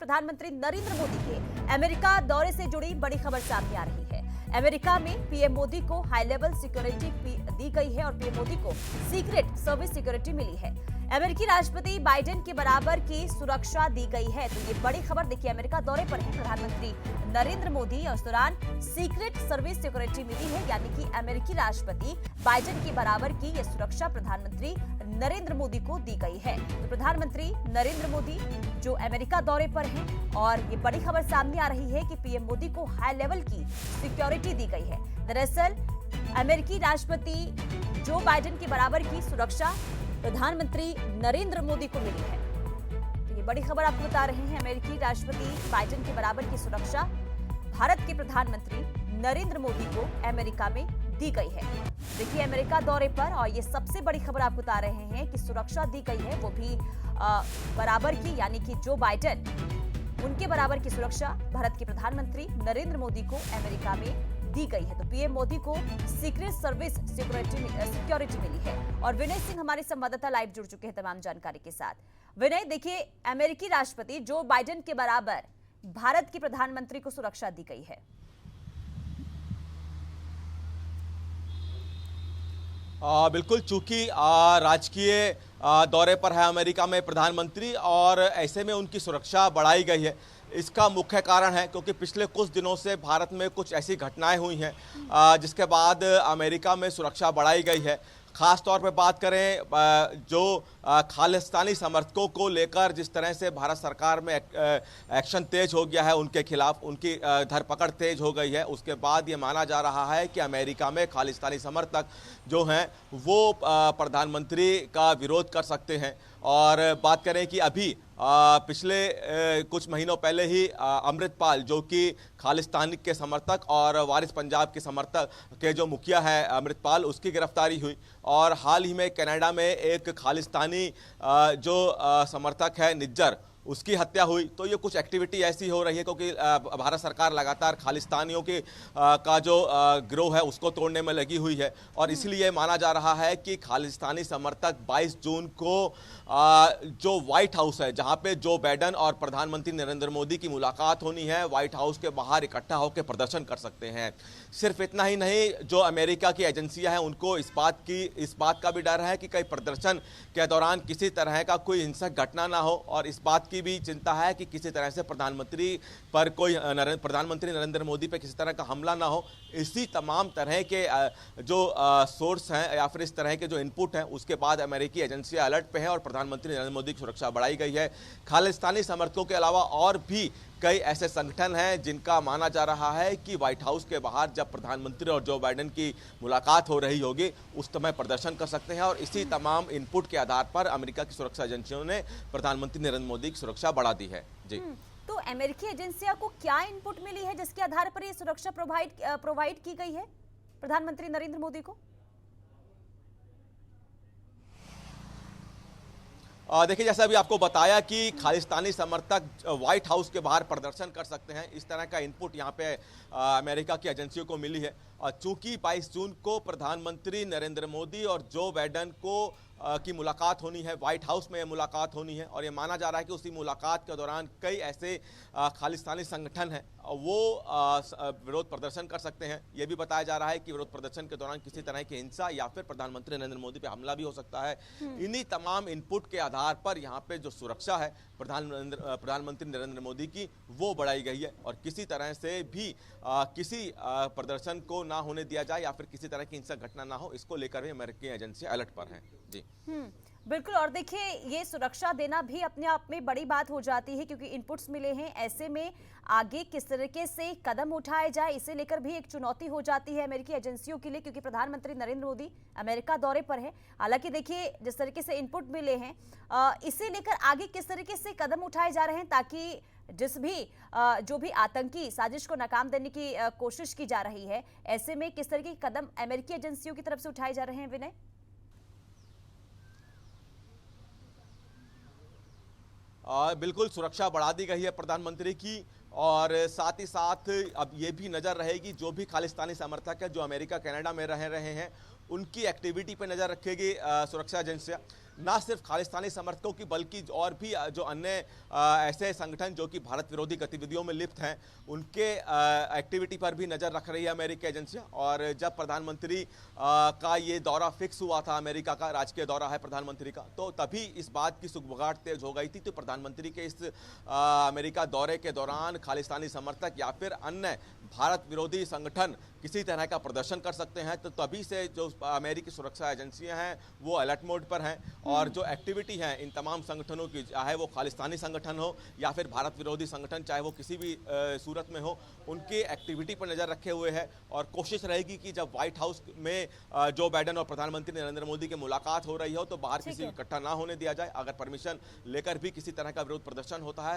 प्रधानमंत्री नरेंद्र मोदी के अमेरिका दौरे से जुड़ी बड़ी खबर सामने आ रही है। अमेरिका में पीएम मोदी को हाई लेवल सिक्योरिटी दी गई है और पीएम मोदी को सीक्रेट सर्विस सिक्योरिटी मिली है। अमेरिकी राष्ट्रपति बाइडेन के बराबर की सुरक्षा दी गई है। तो ये बड़ी खबर देखिए, अमेरिका दौरे पर है प्रधानमंत्री नरेंद्र मोदी और इस दौरान सीक्रेट सर्विस सिक्योरिटी मिली है, यानी कि अमेरिकी राष्ट्रपति बाइडेन के बराबर की यह सुरक्षा प्रधानमंत्री नरेंद्र मोदी को दी गई है। तो प्रधानमंत्री नरेंद्र मोदी जो अमेरिका दौरे पर हैं और ये बड़ी खबर सामने आ रही है कि पीएम मोदी को हाई लेवल की सिक्योरिटी दी गई है। दरअसल अमेरिकी राष्ट्रपति जो बाइडेन के बराबर की सुरक्षा प्रधानमंत्री नरेंद्र मोदी को मिली है। तो ये बड़ी खबर आपको बता रहे हैं, अमेरिकी राष्ट्रपति बाइडेन के बराबर की सुरक्षा भारत के प्रधानमंत्री नरेंद्र मोदी को अमेरिका में दी गई है। देखिए अमेरिका दौरे पर, और ये सबसे बड़ी खबर आपको बता रहे हैं कि सुरक्षा दी गई है वो भी बराबर की, यानी कि जो बाइडेन उनके बराबर की सुरक्षा भारत के प्रधानमंत्री नरेंद्र मोदी को अमेरिका में दी गई है। तो पीएम मोदी को सीक्रेट सर्विस सिक्योरिटी मिली है। और विनय सिंह हमारे संवाददाता लाइव जुड़ चुके हैं तमाम जानकारी के साथ। विनय, देखिए अमेरिकी राष्ट्रपति जो बाइडेन के बराबर भारत के प्रधानमंत्री को सुरक्षा दी गई है। बिल्कुल, चूंकि राजकीय दौरे पर है अमेरिका में प्रधानमंत्री और ऐसे में उनकी सुरक्षा बढ़ाई गई है। इसका मुख्य कारण है क्योंकि पिछले कुछ दिनों से भारत में कुछ ऐसी घटनाएं हुई हैं जिसके बाद अमेरिका में सुरक्षा बढ़ाई गई है। खास तौर पर बात करें जो खालिस्तानी समर्थकों को लेकर जिस तरह से भारत सरकार में एक्शन तेज हो गया है, उनके खिलाफ उनकी धरपकड़ तेज हो गई है, उसके बाद ये माना जा रहा है कि अमेरिका में खालिस्तानी समर्थक जो हैं वो प्रधानमंत्री का विरोध कर सकते हैं। और बात करें कि अभी पिछले कुछ महीनों पहले ही अमृतपाल जो कि खालिस्तानी के समर्थक और वारिस पंजाब के समर्थक के जो मुखिया है अमृतपाल, उसकी गिरफ्तारी हुई। और हाल ही में कनाडा में एक खालिस्तानी जो समर्थक है निज्जर, उसकी हत्या हुई। तो ये कुछ एक्टिविटी ऐसी हो रही है क्योंकि भारत सरकार लगातार खालिस्तानियों के का जो गिरोह है उसको तोड़ने में लगी हुई है। और इसलिए माना जा रहा है कि खालिस्तानी समर्थक 22 जून को जो व्हाइट हाउस है, जहां पे जो बाइडेन और प्रधानमंत्री नरेंद्र मोदी की मुलाकात होनी है, व्हाइट हाउस के बाहर इकट्ठा होकर प्रदर्शन कर सकते हैं। सिर्फ इतना ही नहीं, जो अमेरिका की एजेंसियां हैं उनको इस बात का भी डर है कि कई प्रदर्शन के दौरान किसी तरह का कोई हिंसक घटना ना हो, और इस बात की भी चिंता है कि किसी तरह से प्रधानमंत्री नरेंद्र मोदी पे किसी तरह का हमला ना हो। इसी तमाम तरह के जो सोर्स हैं या फिर इस तरह के जो इनपुट हैं, उसके बाद अमेरिकी एजेंसियां अलर्ट पे हैं और प्रधानमंत्री नरेंद्र मोदी की सुरक्षा बढ़ाई गई है। खालिस्तानी समर्थकों के अलावा और भी कई ऐसे संगठन हैं जिनका माना जा रहा है कि व्हाइट हाउस के बाहर जब प्रधानमंत्री और जो बाइडेन की मुलाकात हो रही होगी उस समय प्रदर्शन कर सकते हैं। और इसी तमाम इनपुट के आधार पर अमेरिका की सुरक्षा एजेंसियों ने प्रधानमंत्री नरेंद्र मोदी की सुरक्षा बढ़ा दी है। जी, तो अमेरिकी एजेंसियों को क्या इनपुट मिली है जिसके आधार पर ये सुरक्षा प्रोवाइड की गई है प्रधानमंत्री नरेंद्र मोदी को? देखिए, जैसा अभी आपको बताया कि खालिस्तानी समर्थक व्हाइट हाउस के बाहर प्रदर्शन कर सकते हैं, इस तरह का इनपुट यहाँ पे अमेरिका की एजेंसियों को मिली है। और चूंकि 22 जून को प्रधानमंत्री नरेंद्र मोदी और जो बाइडेन को की मुलाकात होनी है, व्हाइट हाउस में मुलाकात होनी है, और ये माना जा रहा है कि उसी मुलाकात के दौरान कई ऐसे खालिस्तानी संगठन हैं वो विरोध प्रदर्शन कर सकते हैं। ये भी बताया जा रहा है कि विरोध प्रदर्शन के दौरान किसी तरह की हिंसा या फिर प्रधानमंत्री नरेंद्र मोदी पे हमला भी हो सकता है। इन्हीं तमाम इनपुट के आधार पर यहाँ पे जो सुरक्षा है प्रधानमंत्री नरेंद्र मोदी की, वो बढ़ाई गई है। और किसी तरह से भी किसी प्रदर्शन को ना होने दिया जाए या फिर किसी तरह की हिंसक घटना ना हो, इसको लेकर भी अमेरिकी एजेंसी अलर्ट पर हैं। जी, बिल्कुल। और देखिए, ये सुरक्षा देना भी अपने आप में बड़ी बात हो जाती है क्योंकि इनपुट्स मिले हैं। ऐसे में आगे किस तरीके से कदम उठाए जाए, इसे लेकर भी एक चुनौती हो जाती है अमेरिकी एजेंसियों के लिए, क्योंकि प्रधानमंत्री नरेंद्र मोदी अमेरिका दौरे पर है। हालांकि देखिए, जिस तरीके से इनपुट मिले हैं, इसे लेकर आगे किस तरीके से कदम उठाए जा रहे हैं ताकि जो भी आतंकी साजिश को नाकाम देने की कोशिश की जा रही है, ऐसे में किस तरीके के कदम अमेरिकी एजेंसियों की तरफ से उठाए जा रहे हैं? विनय, बिल्कुल सुरक्षा बढ़ा दी गई है प्रधानमंत्री की, और साथ ही साथ अब ये भी नज़र रहेगी जो भी खालिस्तानी समर्थक है जो अमेरिका कनाडा में रह रहे हैं उनकी एक्टिविटी पे नज़र रखेगी सुरक्षा एजेंसियां। ना सिर्फ खालिस्तानी समर्थकों की बल्कि और भी जो अन्य ऐसे संगठन जो कि भारत विरोधी गतिविधियों में लिप्त हैं उनके एक्टिविटी पर भी नजर रख रही है अमेरिकी एजेंसियां। और जब प्रधानमंत्री का ये दौरा फिक्स हुआ था, अमेरिका का राजकीय दौरा है प्रधानमंत्री का, तो तभी इस बात की सुगबुगाहट तेज हो गई थी। तो प्रधानमंत्री के इस अमेरिका दौरे के दौरान खालिस्तानी समर्थक या फिर अन्य भारत विरोधी संगठन किसी तरह का प्रदर्शन कर सकते हैं, तो तभी से जो अमेरिकी सुरक्षा एजेंसियां हैं वो अलर्ट मोड पर हैं। और जो एक्टिविटी है इन तमाम संगठनों की, चाहे वो खालिस्तानी संगठन हो या फिर भारत विरोधी संगठन, चाहे वो किसी भी सूरत में हो, उनकी एक्टिविटी पर नजर रखे हुए है। और कोशिश रहेगी कि जब व्हाइट हाउस में जो बाइडेन और प्रधानमंत्री नरेंद्र मोदी की मुलाकात हो रही हो तो बाहर किसी को इकट्ठा ना होने दिया जाए। अगर परमिशन लेकर भी किसी तरह का विरोध प्रदर्शन होता है